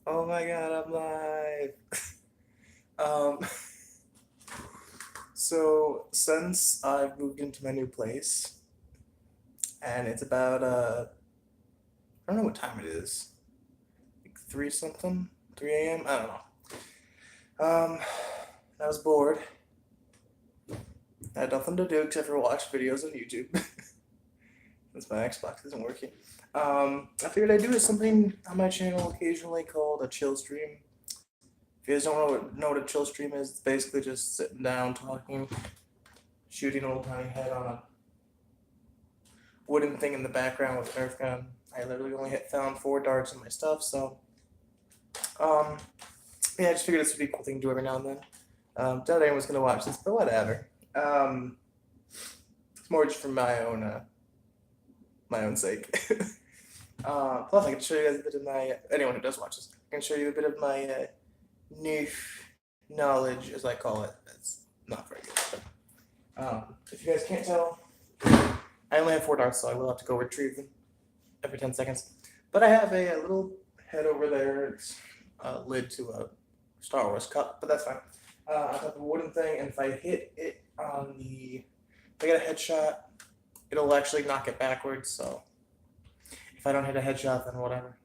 Oh my god, I'm live. Um, so since I've moved into my new place, and it's about I don't know what time it is, like three something, 3 a.m. I don't know. Um, I was bored. I had nothing to do except for watch videos on YouTube since my Xbox isn't working. I figured I'd do something on my channel occasionally called a chill stream. If you guys don't know what a chill stream is, it's basically just sitting down talking, shooting a little tiny head on a wooden thing in the background with an Nerf gun. I literally only found 4 darts in my stuff, so um, yeah, I just figured this would be a cool thing to do every now and then. Doubt anyone's gonna watch this, but whatever. It's more just for my own sake. Plus, I can show you guys a bit of my anyone who does watch this. I can show you a bit of my new knowledge, as I call it. That's not very good. But, if you guys can't tell, I only have 4 darts, so I will have to go retrieve them every 10 seconds. But I have a little head over there. It's a lid to a Star Wars cup, but that's fine. I have a wooden thing, and if I hit it if I get a headshot, it'll actually knock it backwards, so if I don't hit a headshot, then whatever.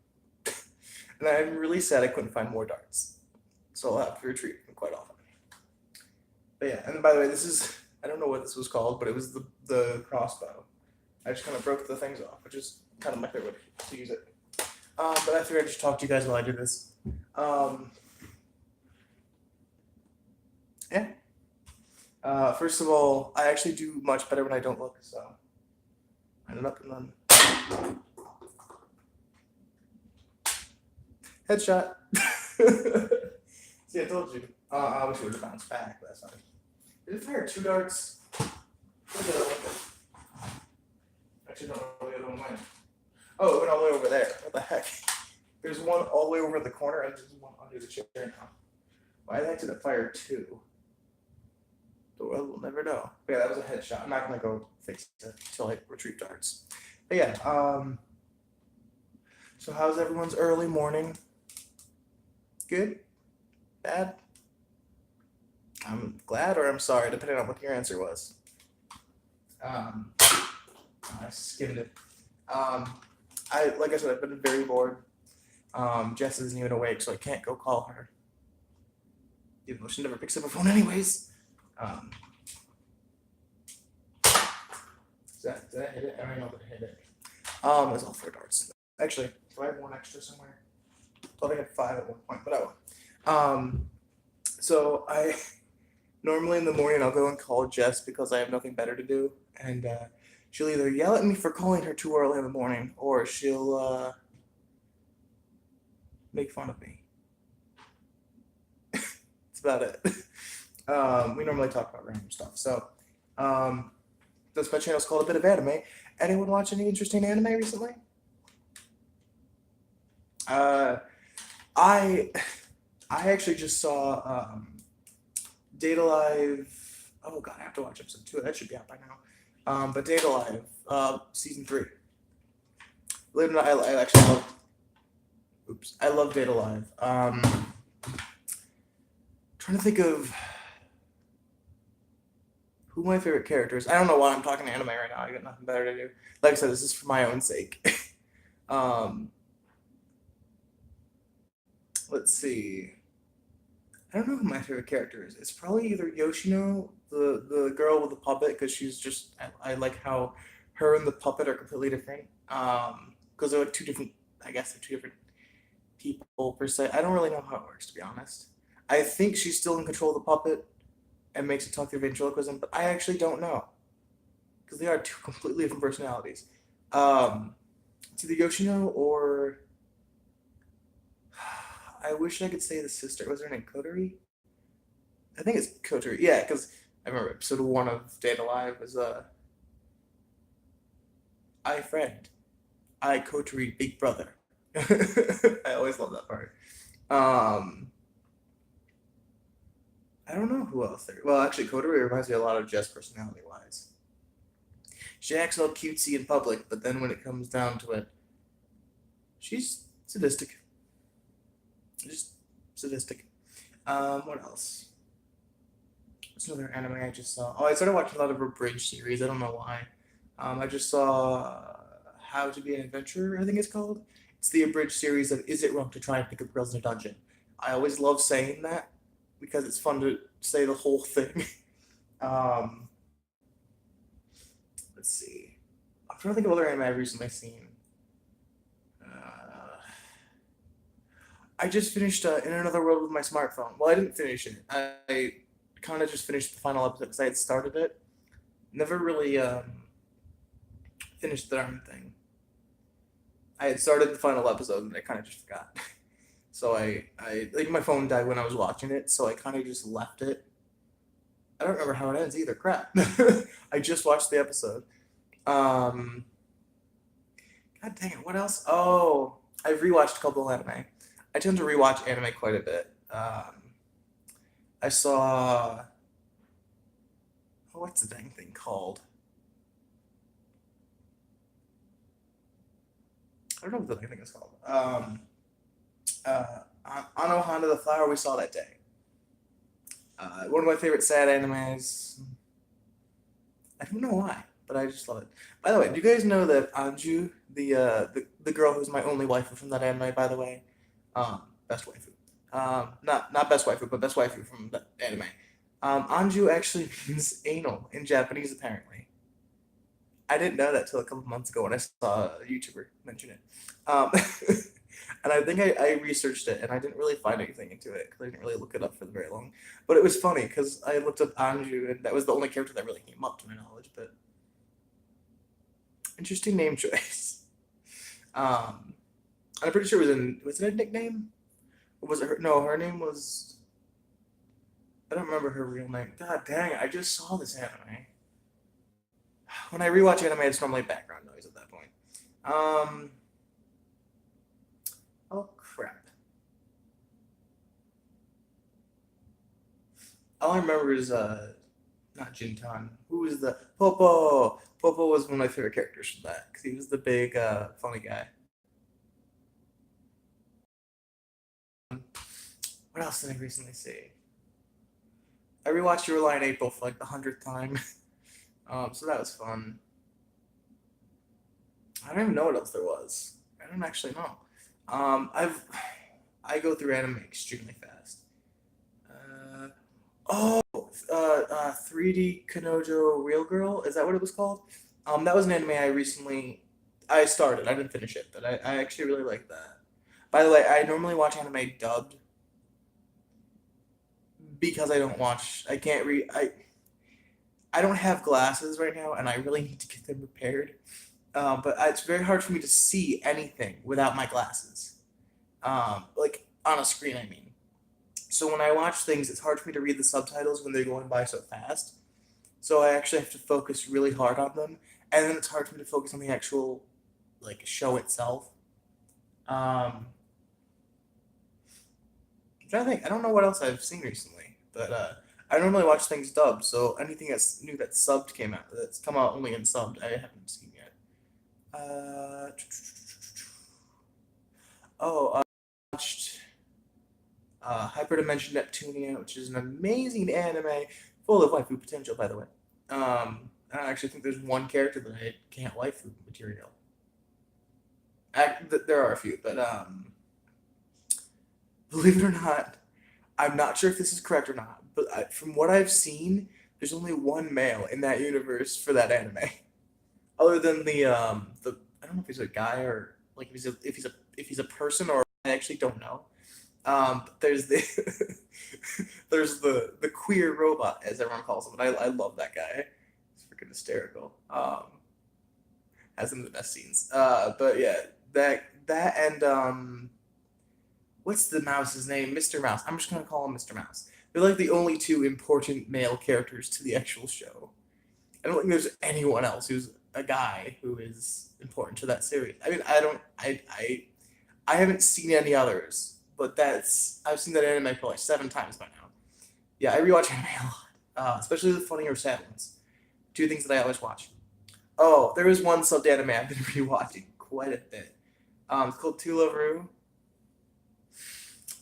And I'm really sad I couldn't find more darts, so I'll have to retrieve them quite often. But yeah, and by the way, I don't know what this was called, but it was the crossbow. I just kind of broke the things off, which is kind of my favorite way to use it. But I figured I'd just talk to you guys while I do this. Yeah. First of all, I actually do much better when I don't look, so I ended up and then headshot. See, I told you. I wish it would have bounced back, but that's fine. Did it fire 2 darts? Actually, don't know where the other one went. Oh, it went all the way over there. What the heck? There's one all the way over the corner, and there's one under the chair now. Why the heck did it fire 2? We'll never know. But yeah, that was a headshot. I'm not gonna go fix it until I retrieve darts. But yeah, so how's everyone's early morning? Good? Bad? I'm glad or I'm sorry, depending on what your answer was. I skimmed it. Like I said, I've been very bored. Jess isn't even awake, so I can't go call her. Even though she never picks up her phone anyways. Did I hit it? I don't know if I hit it. There's all 4 darts. Actually, do I have one extra somewhere? I thought I had 5 at one point, but I won't. So I normally in the morning I'll go and call Jess because I have nothing better to do, and she'll either yell at me for calling her too early in the morning, or she'll make fun of me. That's about it. We normally talk about random stuff. So this my channel is called A Bit of Anime. Anyone watch any interesting anime recently? I actually just saw Data Live. Oh god, I have to watch episode 2. That should be out by now. But Data Live, season 3. Believe it or not, I actually love. Oops, I love Data Live. Trying to think of who my favorite characters. I don't know why I'm talking anime right now. I got nothing better to do. Like I said, this is for my own sake. Let's see. I don't know who my favorite character is. It's probably either Yoshino, the girl with the puppet, because she's just I like how her and the puppet are completely different. Because they're like two different. I guess they're two different people per se. I don't really know how it works, to be honest. I think she's still in control of the puppet and makes it talk through ventriloquism, but I actually don't know because they are two completely different personalities. It's either Yoshino or I wish I could say the sister. Was her name Kotori? I think it's Kotori. Yeah, because I remember episode 1 of Data Live was I friend, I Kotori big brother. I always love that part. Um, I don't know who else there. Well, actually, Kotori reminds me a lot of Jess personality wise. She acts all cutesy in public, but then when it comes down to it, she's sadistic. Just sadistic. What else? What's another anime I just saw? Oh, I started watching a lot of a bridge series. I don't know why. I just saw How to Be an Adventurer, I think it's called. It's the abridged series of Is It Wrong to Try and Pick Up Girls in a Dungeon? I always love saying that because it's fun to say the whole thing. Um, let's see. I'm trying to think of other anime I've recently seen. Uh, I just finished In Another World with my smartphone. Well, I didn't finish it. I kind of just finished the final episode because I had started it. Never really finished the darn thing. I had started the final episode and I kind of just forgot. So I like my phone died when I was watching it, so I kind of just left it. I don't remember how it ends either. Crap. I just watched the episode. Um, God dang it, what else? Oh, I've rewatched a couple of anime. I tend to rewatch anime quite a bit. I saw what's the dang thing called? I don't know what the dang thing is called. Anohana the Flower We Saw That Day. One of my favorite sad animes. I don't know why, but I just love it. By the way, do you guys know that Anju, the girl who's my only waifu from that anime, by the way, best waifu, not best waifu, but best waifu from that anime. Anju actually means anal in Japanese, apparently. I didn't know that till a couple months ago when I saw a YouTuber mention it. Um, and I think I researched it and I didn't really find anything into it because I didn't really look it up for very long. But it was funny because I looked up Anju and that was the only character that really came up to my knowledge. But interesting name choice. Um, I'm pretty sure it was it a nickname? Or was it her? No, her name was. I don't remember her real name. God dang it! I just saw this anime. When I rewatch anime, it's normally background noise at that point. Um, oh crap! All I remember is not Jintan. Who was the Popo? Popo was one of my favorite characters from that because he was the big funny guy. What else did I recently see? I rewatched Your Lie in April for like the 100th time. So that was fun. I don't even know what else there was. I don't actually know. I've I go through anime extremely fast. Uh, oh, 3D Kanojo Real Girl. Is that what it was called? That was an anime I started. I didn't finish it, but I actually really like that. By the way, I normally watch anime dubbed because I don't watch. I can't read. I don't have glasses right now, and I really need to get them repaired. But it's very hard for me to see anything without my glasses. Like on a screen, I mean. So when I watch things, it's hard for me to read the subtitles when they're going by so fast. So I actually have to focus really hard on them, and then it's hard for me to focus on the actual like show itself. Um, I'm trying to think. I don't know what else I've seen recently, but I normally watch things dubbed. So anything that's new that's subbed came out that's come out only in subbed, I haven't seen yet. Uh, I watched Hyperdimension Neptunia, which is an amazing anime full of waifu potential, by the way. I actually think there's one character that I can't waifu material. There are a few, but believe it or not, I'm not sure if this is correct or not, but from what I've seen, there's only one male in that universe for that anime, other than the I don't know if he's a guy or like if he's a person or I actually don't know. But there's the there's the queer robot as everyone calls him, and I love that guy. He's freaking hysterical. Has some of the best scenes. But yeah, that and what's the mouse's name? Mr. Mouse. I'm just gonna call him Mr. Mouse. They're like the only two important male characters to the actual show. I don't think there's anyone else who's a guy who is important to that series. I mean, I don't, I haven't seen any others, but I've seen that anime probably 7 times by now. Yeah, I rewatch anime a lot, especially the funny or sad ones. Two things that I always watch. Oh, there is one subbed anime I've been rewatching quite a bit. It's called Tularu.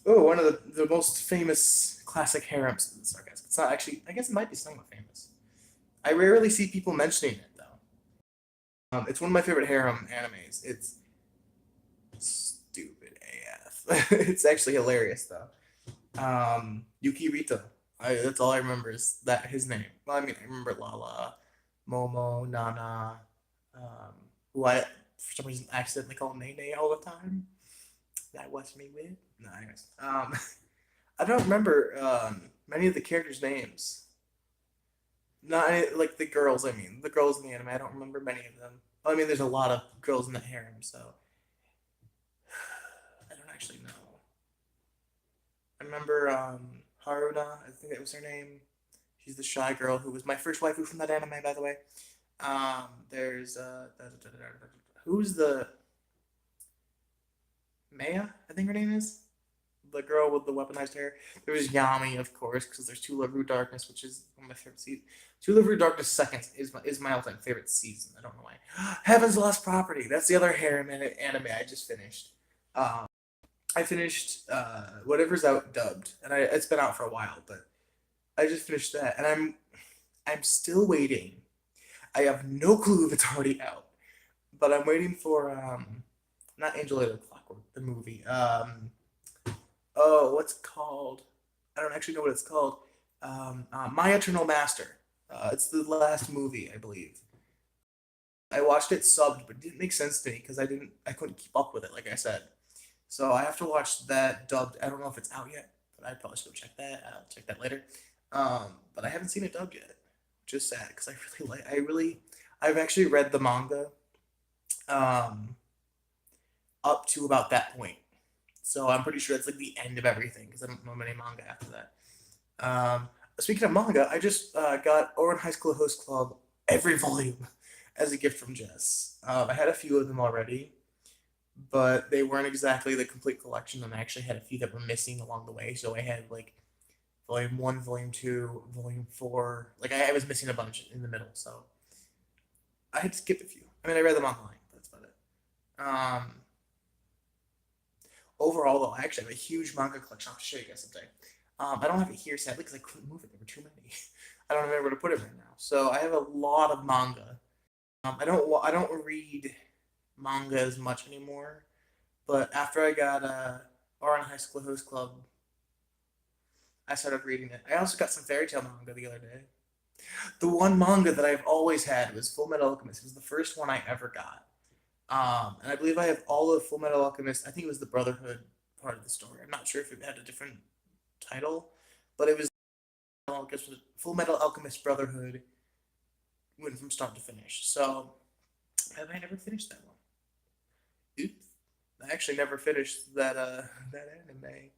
Oh, one of the most famous classic harems. Sarcasm. It's not actually. I guess it might be somewhat famous. I rarely see people mentioning it though. It's one of my favorite harem animes. It's stupid AF. It's actually hilarious though. Yuki Rito. That's all I remember is that his name. Well, I mean, I remember Lala, Momo, Nana, um, who I for some reason accidentally call Nene all the time. That was me with. No, anyways. I don't remember many of the characters' names. Not any, like the girls. I mean, the girls in the anime. I don't remember many of them. I mean, there's a lot of girls in the harem, so I don't actually know. I remember Haruna. I think that was her name. She's the shy girl who was my first waifu from that anime, by the way. There's who's the Maya? I think her name is the girl with the weaponized hair. There was Yami, of course, because there's Two Love Root Darkness, which is one of my favorite seasons. Two Love Root Darkness second is my all-time favorite season. I don't know why. Heaven's Lost Property. That's the other harem anime I just finished. Um, I finished whatever's out dubbed, and it's been out for a while, but I just finished that, and I'm still waiting. I have no clue if it's already out, but I'm waiting for not Angel of the Clockwork, the movie. Oh, what's it called? I don't actually know what it's called. My Eternal Master. It's the last movie, I believe. I watched it subbed, but it didn't make sense to me because I couldn't keep up with it, like I said. So I have to watch that dubbed. I don't know if it's out yet, but I probably should go check that. I'll check that later. But I haven't seen it dubbed yet. Just sad because I've actually read the manga um, up to about that point. So I'm pretty sure it's like the end of everything because I don't know many manga after that. Speaking of manga, I just got Oran High School Host Club every volume as a gift from Jess. I had a few of them already, but they weren't exactly the complete collection, and I actually had a few that were missing along the way. So I had like volume one, volume two, volume four. Like I was missing a bunch in the middle, so I had skipped a few. I mean, I read them online. That's about it. Overall, though, I actually have a huge manga collection. I'll show you guys someday. I don't have it here sadly because I couldn't move it. There were too many. I don't remember where to put it right now. So I have a lot of manga. I don't read manga as much anymore. But after I got Oran High School Host Club, I started reading it. I also got some fairy tale manga the other day. The one manga that I've always had was Full Metal Alchemist. It was the first one I ever got. And I believe I have all of Full Metal Alchemist. I think it was the Brotherhood part of the story. I'm not sure if it had a different title, but it was Full Metal Alchemist Brotherhood went from start to finish. So I never finished that one. Oops. I actually never finished that anime.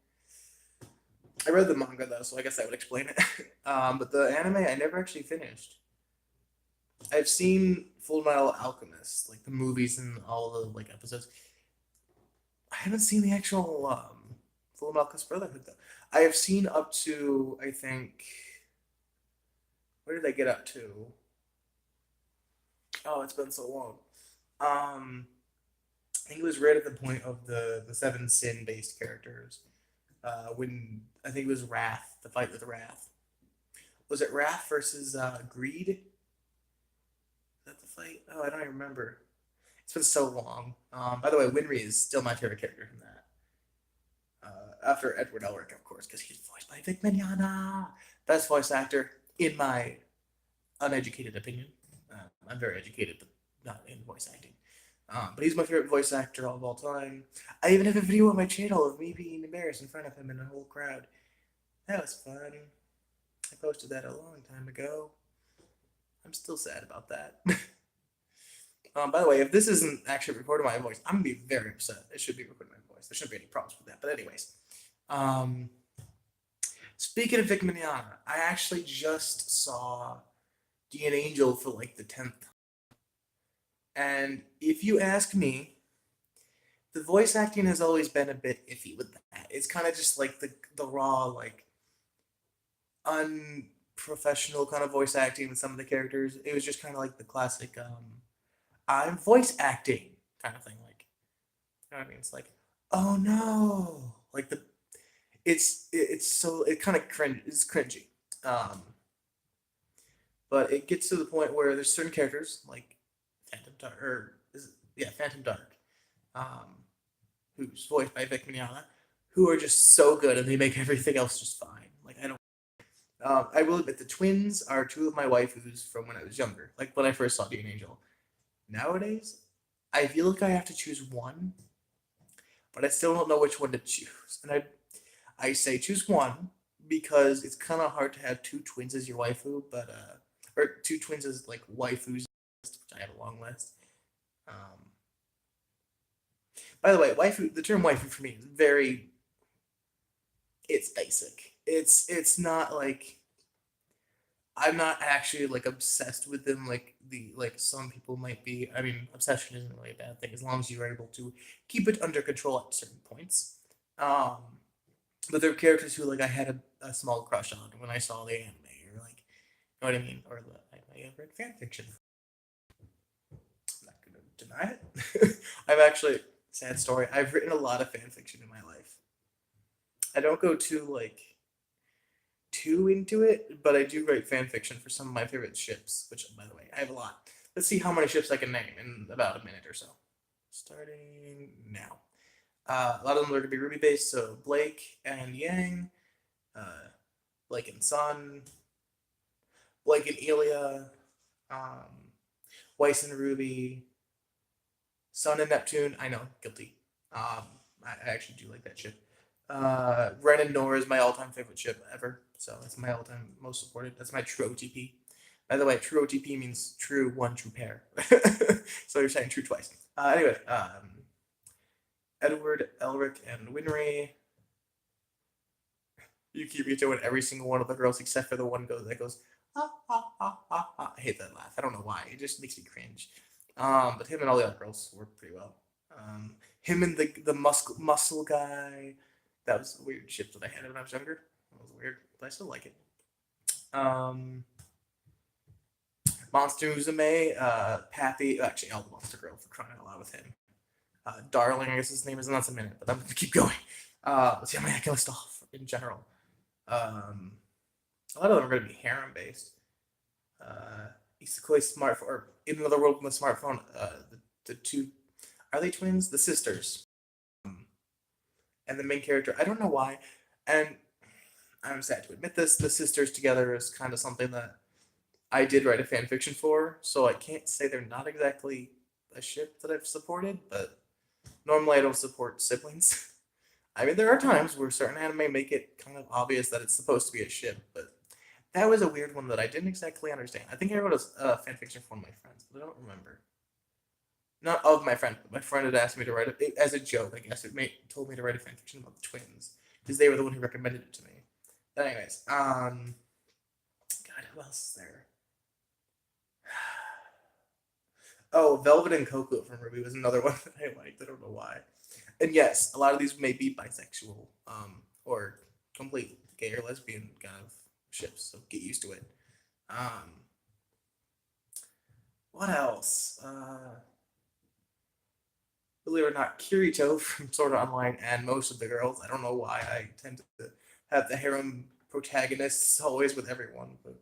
I read the manga though, so I guess that would explain it. But the anime I never actually finished. I've seen Full Metal Alchemist, like the movies and all the like episodes. I haven't seen the actual Full Metal Alchemist Brotherhood though. I have seen up to I think where did I get up to? Oh, it's been so long. Um, I think it was right at the point of the seven sin based characters. When I think it was Wrath, the fight with Wrath. Was it Wrath versus Greed? Is that the fight? Oh, I don't even remember. It's been so long. By the way, Winry is still my favorite character from that. After Edward Elric, of course, because he's voiced by Vic Mignogna, best voice actor in my uneducated opinion. I'm very educated, but not in voice acting. But he's my favorite voice actor of all time. I even have a video on my channel of me being embarrassed in front of him in a whole crowd. That was fun. I posted that a long time ago. I'm still sad about that. By the way, if this isn't actually recording my voice, I'm gonna be very upset. It should be recording my voice. There shouldn't be any problems with that. But anyways, um, speaking of Vic Mignogna, I actually just saw D an Angel for like the 10th. And if you ask me, the voice acting has always been a bit iffy with that. It's kind of just like the raw, like unprofessional kind of voice acting with some of the characters. It was just kind of like the classic I'm voice acting kind of thing. Like, you know what I mean? It's like, oh no. Like It kind of cringe it's cringy. Um, but it gets to the point where there's certain characters like Phantom Dark, or yeah, Phantom Dark, um, who's voiced by Vic Mignogna, who are just so good and they make everything else just fine. Like I don't. I will admit the twins are two of my waifus from when I was younger, like when I first saw Dean Angel. Nowadays, I feel like I have to choose one, but I still don't know which one to choose. And I say choose one because it's kind of hard to have two twins as your waifu, but or two twins as like waifus, which I have a long list. Um, by the way, waifu. The term waifu for me is very. It's basic. It's not like I'm not actually like obsessed with them like some people might be. I mean, obsession isn't really a bad thing as long as you are able to keep it under control at certain points. Um, but there are characters who like I had a small crush on when I saw the anime, or like, you know what I mean, or I have read fan fiction. I'm not gonna deny it. I've actually sad story. I've written a lot of fan fiction in my life. I don't go too into it, but I do write fan fiction for some of my favorite ships. Which, by the way, I have a lot. Let's see how many ships I can name in about a minute or so. Starting now. A lot of them are gonna be Ruby based, so Blake and Yang, uh, Blake and Sun, Blake and Elia, um, Weiss and Ruby, Sun and Neptune. I know, guilty. Um, I actually do like that ship. Ren and Nora is my all-time favorite ship ever, so that's my all-time most supported. That's my true OTP. By the way, true OTP means true one, true pair. So you're saying true twice. Anyway, Edward, Elric, and Winry. Yuki Rito and every single one of the girls except for the one that goes ha ha ha ha ha. I hate that laugh. I don't know why. It just makes me cringe. But him and all the other girls work pretty well. Him and the muscle guy. That was a weird ship that I had when I was younger. That was weird, but I still like it. Um, Monster Uzume, Pappy. Actually, all the Monster Girl for crying out loud with him. Darling, I guess his name is. That's a minute, but I'm gonna keep going. Let's see how many I can list off in general. Um, a lot of them are going to be harem based. Isakoi smartphone, or in another world with a smartphone. The two, are they twins? The sisters. Um, and the main character. I don't know why, and I'm sad to admit this. The sisters together is kind of something that I did write a fan fiction for, so I can't say they're not exactly a ship that I've supported, but normally I don't support siblings. I mean, there are times where certain anime make it kind of obvious that it's supposed to be a ship, but that was a weird one that I didn't exactly understand. I think I wrote a fanfiction for one of my friends, but I don't remember. Not of my friend, but my friend had asked me to write it as a joke. I guess told me to write a fanfiction about the twins because they were the one who recommended it to me. But anyways, God, who else is there? Oh, Velvet and Coco from Ruby was another one that I liked. I don't know why. And yes, a lot of these may be bisexual, or complete gay or lesbian kind of ships. So get used to it. Um, what else? Believe it or not, Kirito from Sword Art Online and most of the girls. I don't know why I tend to have the harem protagonists always with everyone, but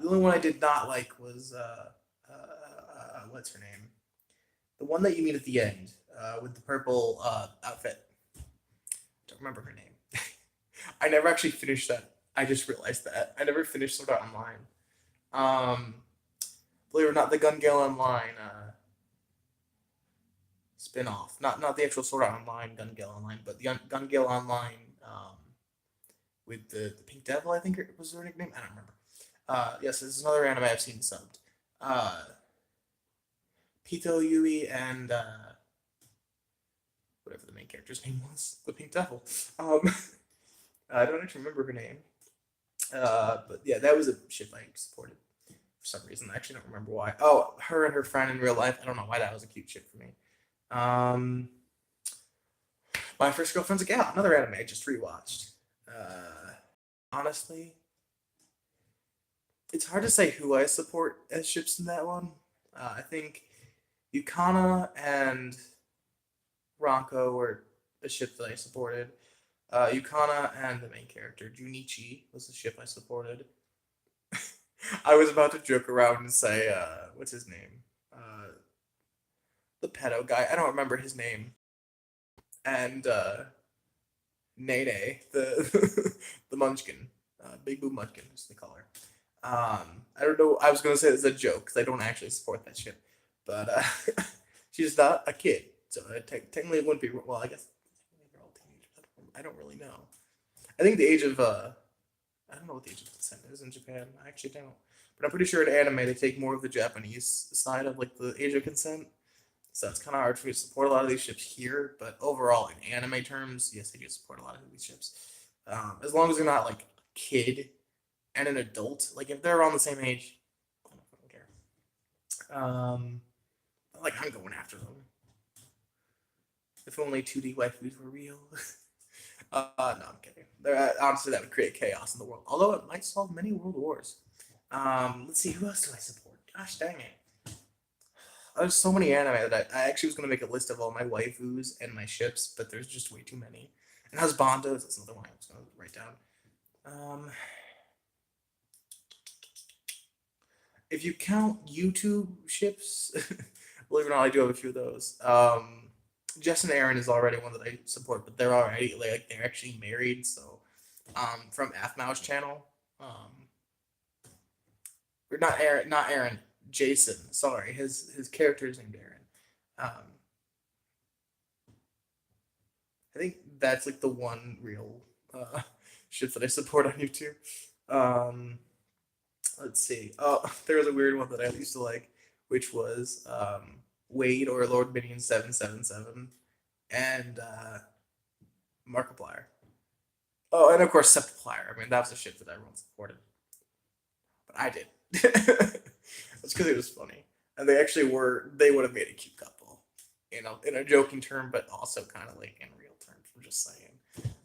the only one I did not like was what's her name? The one that you meet at the end with the purple outfit. Don't remember her name. I never actually finished that. I just realized that I never finished Sword Art Online. Um, believe it or not, the Gun Gale Online spin-off. Not the actual Sword Art Online Gun Gale Online, but the Gun Gale Online with the Pink Devil. I think it was her nickname. I don't remember. Yes, this is another anime I've seen subbed. Uh, Pito Yui and whatever the main character's name was, the Pink Devil. Um, I don't actually remember her name. But yeah, that was a ship I supported for some reason. I actually don't remember why. Oh, her and her friend in real life. I don't know why that was a cute ship for me. Um, My First Girlfriend's a Gal, another anime I just rewatched. Honestly, it's hard to say who I support as ships in that one. I think Yukana and Ranko were a ship that I supported. Yukana and the main character, Junichi, was the ship I supported. I was about to joke around and say, what's his name? The pedo guy. I don't remember his name. And Nene, the the Munchkin, Big Boo Munchkin is the color. I don't know. I was gonna say it's a joke because I don't actually support that shit, but she's not a kid, so technically it wouldn't be. Well, I guess they're all teenagers. I don't really know. I think the age of I don't know what the age of consent is in Japan. I actually don't, but I'm pretty sure in anime they take more of the Japanese side of like the age of consent. So it's kind of hard for me to support a lot of these ships here, but overall, in anime terms, yes, I do support a lot of these ships. As long as they're not like a kid and an adult, like if they're around the same age, I don't fucking care. Like I'm going after them. If only 2D waifus were real. No, I'm kidding. Honestly, that would create chaos in the world. Although it might solve many world wars. Let's see, who else do I support? Gosh dang it. There's so many anime that I actually was gonna make a list of all my waifus and my ships, but there's just way too many. And husbandos, that's another one I was gonna write down. If you count YouTube ships, believe it or not, I do have a few of those. Jess and Aaron is already one that I support, but they're already like they're actually married. So, from Athmau's channel, or not Aaron, Jason. Sorry, his character is named Aaron. I think that's like the one real shit that I support on YouTube. Um, let's see. Oh, there was a weird one that I used to like, which was Wade or Lord Minion 777 and Markiplier. Oh, and of course Septiplier. I mean, that was the shit that everyone supported, but I did. That's because it was funny, and they actually were. They would have made a cute couple, in a joking term, but also kind of like in real terms. I'm just saying.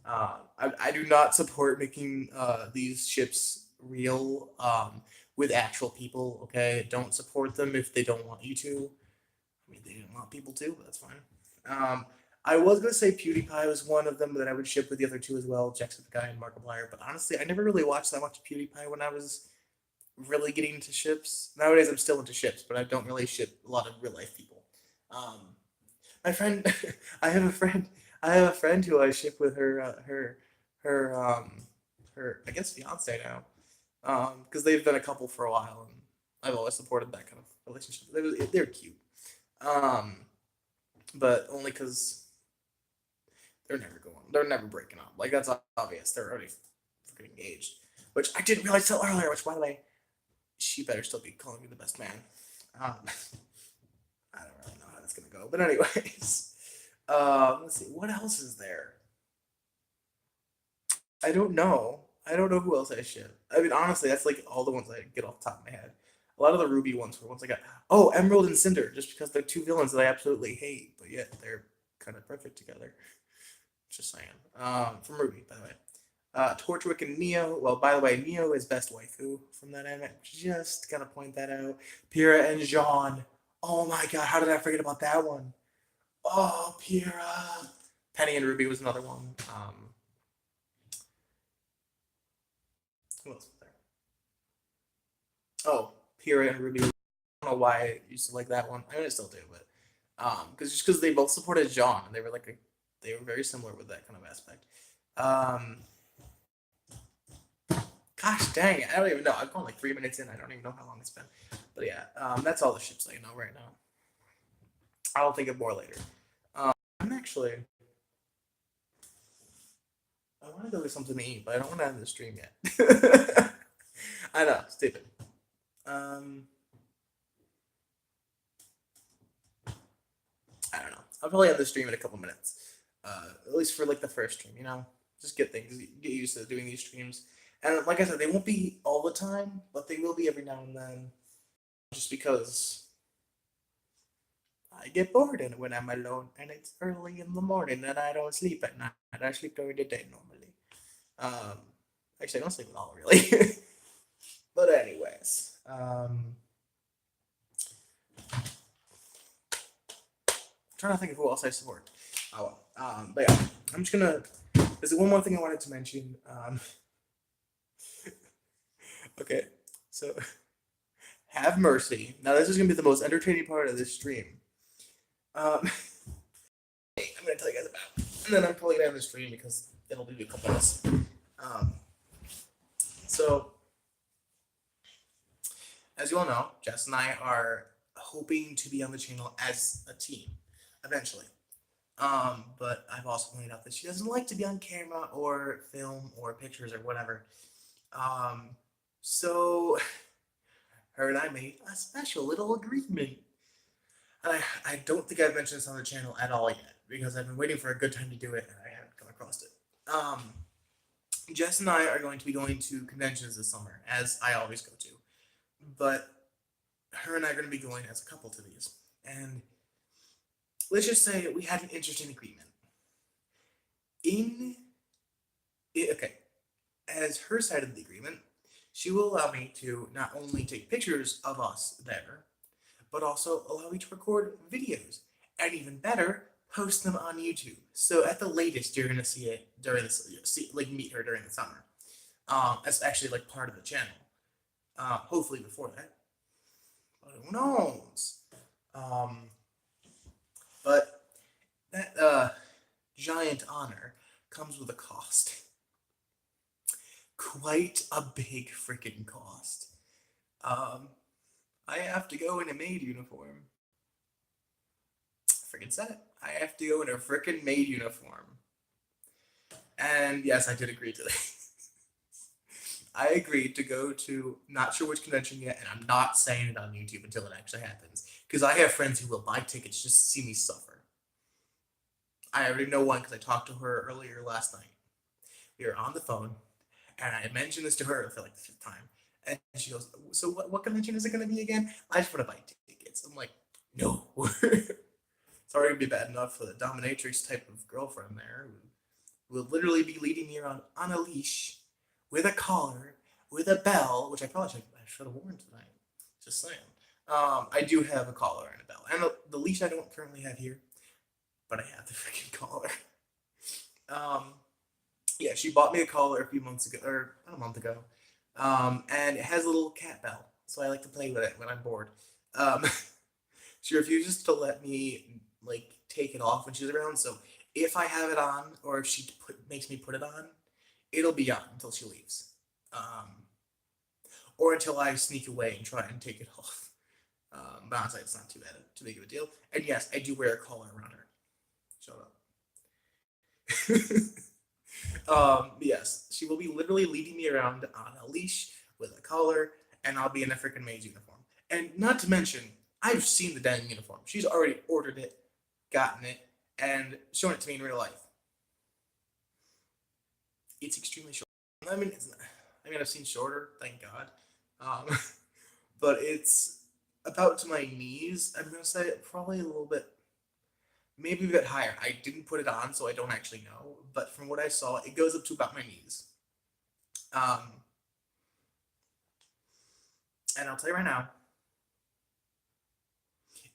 I do not support making these ships real with actual people. Okay, don't support them if they don't want you to. I mean, they didn't want people to, but that's fine. I was gonna say PewDiePie was one of them that I would ship with the other two as well, Jacksepticeye and Markiplier. But honestly, I never really watched that much PewDiePie when I was really getting into ships. Nowadays, I'm still into ships, but I don't really ship a lot of real life people. Um, my friend, I have a friend. I have a friend who I ship with her, her I guess fiance now, because they've been a couple for a while, and I've always supported that kind of relationship. They're cute, um, but only because they're never breaking up. Like that's obvious. They're already freaking engaged, which I didn't realize till earlier. Which, by the way, she better still be calling me the best man. Um, I don't really know how that's gonna go, but anyways, let's see what else is there. I don't know. I don't know who else I ship. I mean, honestly, that's like all the ones I get off the top of my head. A lot of the Ruby ones were ones I got. Oh, Emerald and Cinder, just because they're two villains that I absolutely hate, but yet they're kind of perfect together. Just saying. From Ruby, by the way. Torchwick and Neo. Well, by the way, Neo is best waifu from that anime. Just gotta point that out. Pyrrha and Jean. Oh my god, how did I forget about that one? Oh, Pyrrha. Penny and Ruby was another one. Who else was there? Oh, Pyrrha and Ruby. I don't know why I used to like that one. I mean, I still do, but because they both supported Jean, and they were very similar with that kind of aspect. Um, Gosh dang it, I don't even know. I've gone like 3 minutes in. I don't even know how long it's been. But yeah, that's all the ships I know right now. I'll think of more later. I'm actually. I want to go get something to eat, but I don't want to end the stream yet. I know, stupid. Um, I don't know. I'll probably end the stream in a couple minutes. At least for like the first stream, just get used to doing these streams. And like I said, they won't be all the time, but they will be every now and then. Just because I get bored and when I'm alone and it's early in the morning and I don't sleep at night. I sleep during the day normally. Um, Actually, I don't sleep at all really. But anyways, I'm trying to think of who else I support. Oh well. But yeah, I'm just gonna there's one more thing I wanted to mention. Okay, so have mercy. Now this is gonna be the most entertaining part of this stream. I'm gonna tell you guys about, and then I'm probably gonna end the stream because it'll be a couple minutes. Um, so as you all know, Jess and I are hoping to be on the channel as a team eventually. But I've also pointed out that she doesn't like to be on camera or film or pictures or whatever. Um, so her and I made a special little agreement. And I don't think I've mentioned this on the channel at all yet because I've been waiting for a good time to do it and I haven't come across it. Jess and I are going to be going to conventions this summer, as I always go to. But her and I are going to be going as a couple to these. And let's just say we had an interesting agreement. Okay, as her side of the agreement, she will allow me to not only take pictures of us there, but also allow me to record videos, and even better, post them on YouTube. So at the latest, you're gonna see it during this, meet her during the summer. That's actually like part of the channel. Hopefully before that, but who knows? But that giant honor comes with a cost. Quite a big freaking cost. I have to go in a maid uniform. Freaking said it. I have to go in a freaking maid uniform. And yes, I did agree to this. I agreed to go to, not sure which convention yet, and I'm not saying it on YouTube until it actually happens. Because I have friends who will buy tickets just to see me suffer. I already know one because I talked to her earlier last night. We were on the phone, and I mentioned this to her for like the fifth time. And she goes, so what convention is it going to be again? I just want to buy tickets. I'm like, no. It's already going to be bad enough for the dominatrix type of girlfriend there who will literally be leading me around on a leash with a collar, with a bell, which I probably should have worn tonight. Just saying. I do have a collar and a bell. And the leash I don't currently have here, but I have the freaking collar. Yeah, she bought me a collar a few months ago, or a month ago. And it has a little cat bell, so I like to play with it when I'm bored. She refuses to let me like take it off when she's around. So if I have it on, or if she makes me put it on, it'll be on until she leaves, or until I sneak away and try and take it off. But honestly, it's not too big of a deal. And yes, I do wear a collar around her. Shut up. Yes, she will be literally leading me around on a leash with a collar, and I'll be in a freaking maid's uniform. And not to mention, I've seen the dang uniform. She's already ordered it, gotten it, and shown it to me in real life. It's extremely short. I mean, I've seen shorter, thank God. But it's about to my knees. I'm gonna say probably a little bit, maybe a bit higher. I didn't put it on, so I don't actually know. But from what I saw, it goes up to about my knees. And I'll tell you right now,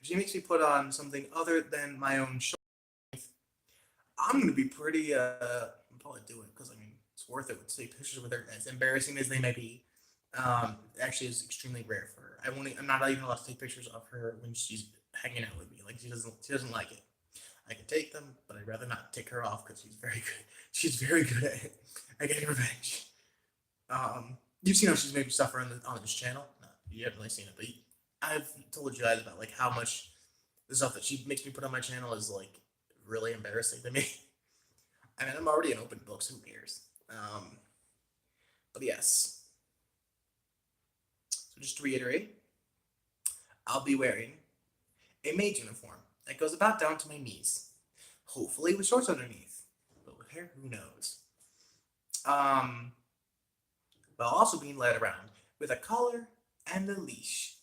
if she makes me put on something other than my own shoulder, I'm gonna be pretty. I'll probably do it because I mean it's worth it to take pictures with her, as embarrassing as they may be. Actually, is extremely rare for her. I'm not even allowed to take pictures of her when she's hanging out with me. Like she doesn't like it. I can take them, but I'd rather not take her off because she's very good. She's very good at getting revenge. You've seen how she's made me suffer on this channel. No, you haven't really seen it, but I've told you guys about like how much the stuff that she makes me put on my channel is like really embarrassing to me. I mean, I'm already an open book, so who cares? But yes. So just to reiterate, I'll be wearing a maid uniform that goes about down to my knees, hopefully with shorts underneath, but with hair, who knows? While also being led around with a collar and a leash.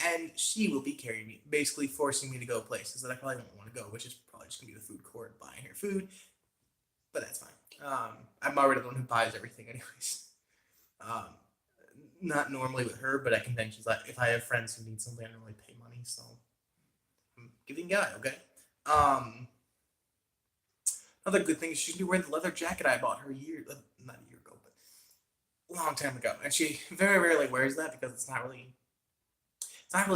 And she will be carrying me, basically forcing me to go places that I probably won't want to go, which is probably just gonna be the food court, buying her food, but that's fine. I'm already the one who buys everything anyways. Not normally with her, but at conventions, like if I have friends who need something, I don't really pay money, so I'm giving guy, okay? Another good thing is she's gonna be wearing the leather jacket I bought her not a year ago, but a long time ago. And she very rarely wears that because it's not really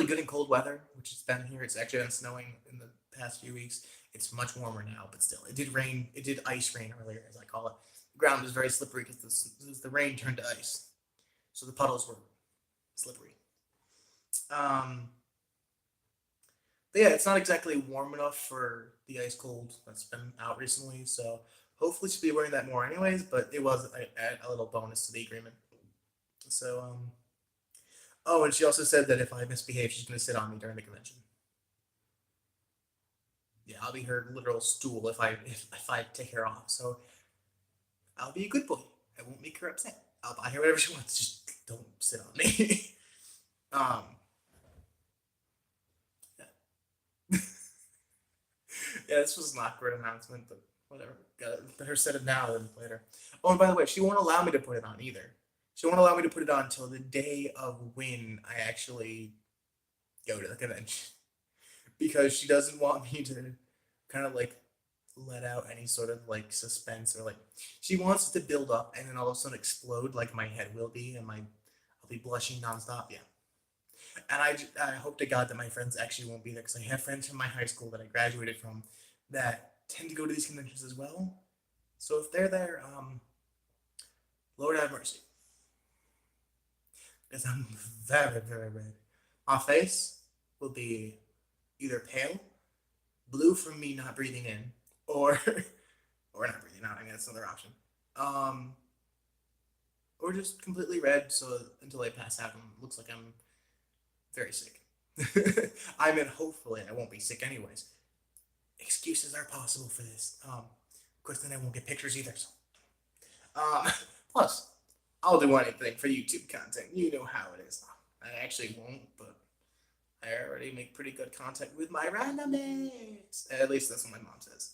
good in cold weather, which it's been here. It's actually been snowing in the past few weeks. It's much warmer now, but still, it did rain. It did ice rain earlier, as I call it. The ground was very slippery because the rain turned to ice, so the puddles were slippery. Um, but yeah, it's not exactly warm enough for the ice cold that's been out recently. So hopefully she'll be wearing that more anyways. But it was a little bonus to the agreement. So oh, and she also said that if I misbehave, she's going to sit on me during the convention. Yeah, I'll be her literal stool if I take her off. So I'll be a good boy. I won't make her upset. I'll buy her whatever she wants. Just don't sit on me. um, yeah. Yeah, this was an awkward announcement, but whatever. Better said it now than later. Oh, and by the way, she won't allow me to put it on either. She won't allow me to put it on until the day of when I actually go to the convention because she doesn't want me to kind of like let out any sort of like suspense or like she wants it to build up and then all of a sudden explode like my head will be and my I'll be blushing nonstop. Yeah, and I hope to God that my friends actually won't be there because I have friends from my high school that I graduated from that tend to go to these conventions as well. So if they're there, Lord have mercy, because I'm very red. My face will be either pale, blue from me not breathing in, or or not breathing out. I mean that's another option. Um, or just completely red, so until I pass out, it looks like I'm very sick. I mean, hopefully I won't be sick anyways. Excuses are possible for this. Of course, then I won't get pictures either. So, um, plus, I'll do anything for YouTube content. You know how it is. I actually won't, but I already make pretty good content with my randomness. At least that's what my mom says.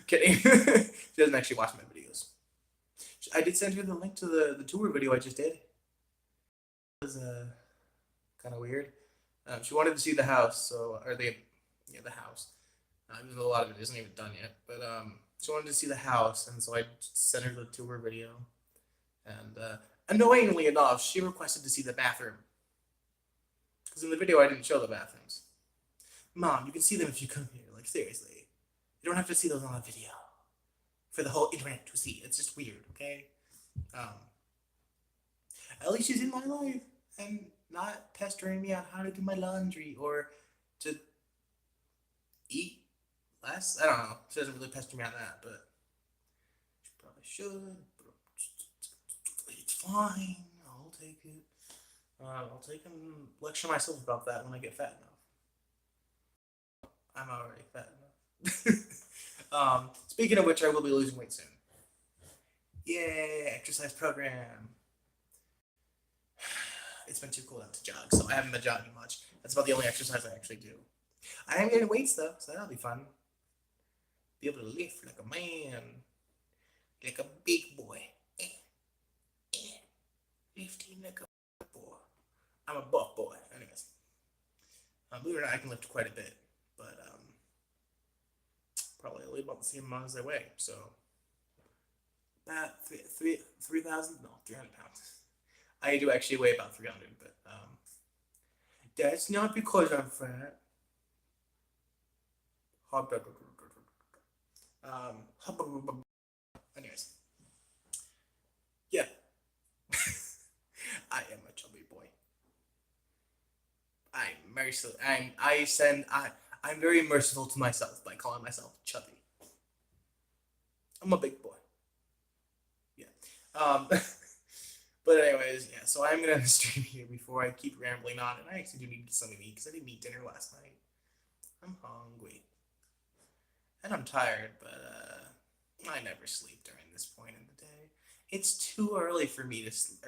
Kidding. She doesn't actually watch my videos. I did send her the link to the tour video I just did. It was kind of weird. She wanted to see the house, so or the yeah the house. Even though a lot of it isn't even done yet, but she wanted to see the house, and so I sent her the tour video. And annoyingly enough, she requested to see the bathroom because in the video I didn't show the bathrooms. Mom, you can see them if you come here. Like seriously, you don't have to see those on the video for the whole internet to see. It's just weird, okay? Um, at least she's in my life and not pestering me on how to do my laundry or to eat less. I don't know. She doesn't really pester me on that, but she probably should. It's fine. I'll take it. I'll take and lecture myself about that when I get fat enough. I'm already fat enough. Speaking of which, I will be losing weight soon. Yay, exercise program. It's been too cold out to jog, so I haven't been jogging much. That's about the only exercise I actually do. I am getting weights though, so that'll be fun. Be able to lift like a man, like a big boy. Lifting like a boy. I'm a buff boy. Anyways, believe it or not, I can lift quite a bit, but probably only about the same amount as I weigh. So about 3,000, no, 300 pounds. I do actually weigh about 300, but that's not because I'm fat. Anyways, yeah, I am a chubby boy. I'm merciful. I'm very merciful to myself by calling myself chubby. I'm a big boy. Yeah. But anyways, yeah. So I'm gonna stream here before I keep rambling on, and I actually do need to get something to eat because I didn't eat dinner last night. I'm hungry, and I'm tired, but I never sleep during this point in the day. It's too early for me to sleep.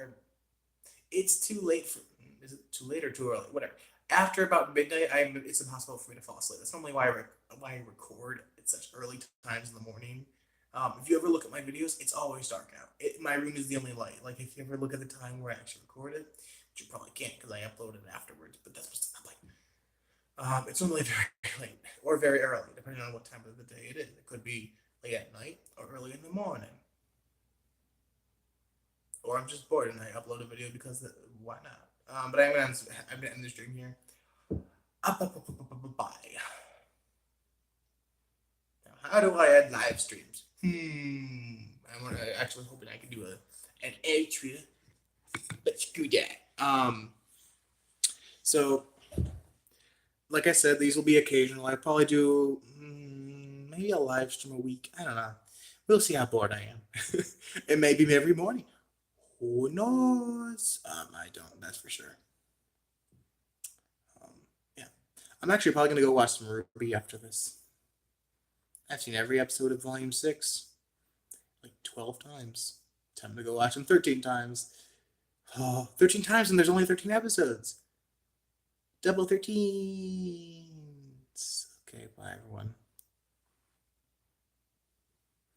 It's too late for. Is it too late or too early? Whatever. After about midnight, it's impossible for me to fall asleep. That's normally why I record at such early times in the morning. If you ever look at my videos, it's always dark out. My room is the only light. Like if you ever look at the time where I actually record it, which you probably can't because I upload it afterwards. But that's what's up. Like It's normally very late or very early, depending on what time of the day it is. It could be late at night or early in the morning. Or I'm just bored and I upload a video because why not? But I'm gonna end the stream here. Bye. Now, how do I add live streams? I'm actually hoping I can do an outro. Let's do that. So like I said, these will be occasional. I probably do maybe a live stream a week. I don't know. We'll see how bored I am. It may be every morning. Who knows? I don't. That's for sure. Um, yeah, I'm actually probably gonna go watch some Ruby after this. I've seen every episode of Volume 6 like 12 times. Time to go watch them 13 times. Oh, 13 times and there's only 13 episodes. Double 13s. Okay, bye everyone.